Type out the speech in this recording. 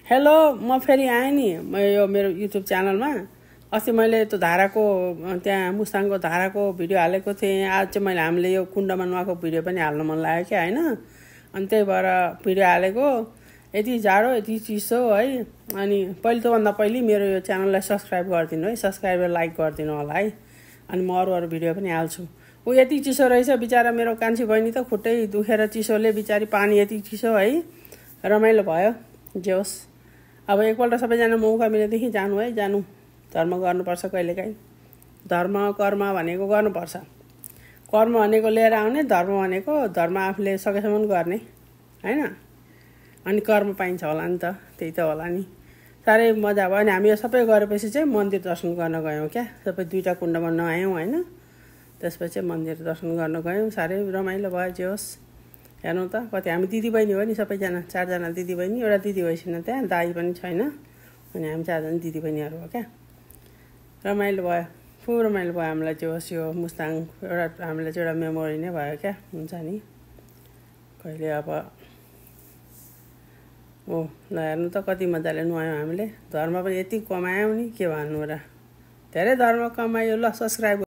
Hello, म फेरि आएँ नि यो मेरो युट्युब च्यानलमा। अस्ति मैले त्यो धाराको त्यहाँ मुस्ताङको धाराको भिडियो हालेको थिएँ। आज चाहिँ मैले हामीले यो कुण्डमा नुहाएको भिडियो पनि हाल्न मन लाग्यो क्या, होइन? अनि त्यही भएर भिडियो हालेको। यति जाडो, यति चिसो है। अनि त्योभन्दा पहिले मेरो यो च्यानललाई सब्सक्राइब गरिदिनु है, सब्सक्राइब र लाइक गरिदिनु होला है। अनि म अरू भिडियो पनि हाल्छु। ऊ यति चिसो रहेछ बिचारा मेरो कान्छी बहिनी त खुट्टै दुखेर चिसोले बिचारी, पानी यति चिसो है। रमाइलो भयो, जे होस्। अब एकपल्ट सबैजना मौका मिलेदेखि जानु है, जानु। धर्म गर्नुपर्छ कहिलेकाहीँ। धर्म कर्म भनेको गर्नुपर्छ। कर्म भनेको लिएर आउने, धर्म भनेको धर्म आफूले सकेसम्म गर्ने, होइन? अनि कर्म पाइन्छ होला नि त, त्यही त होला नि। साह्रै मजा भयो। अनि हामी यो सबै गरेपछि चाहिँ मन्दिर दर्शन गर्न गयौँ क्या। सबै 2टा कुण्डमा नुहायौँ, होइन? त्यसपछि मन्दिर दर्शन गर्न गयौँ। साह्रै रमाइलो भयो, जे होस्। हेर्नु त कति हामी दिदीबहिनी हो नि सबैजना, 4जना दिदीबहिनी। एउटा दिदी भइसकेन, त्यहाँ दाइ पनि छैन। अनि हामी 4जना दिदीबहिनीहरू हो क्या। रमाइलो भयो, खुब रमाइलो भयो हामीलाई। जे होस्, यो मुस्ताङ एउटा हामीलाई चाहिँ एउटा मेमोरी नै भयो क्या। हुन्छ नि कहिले अब ल हेर्नु त कति मजाले नुहायौँ हामीले। धर्म पनि यति कमायौँ नि, के भन्नु र। धेरै धर्म कमायो। ल सब्सक्राइब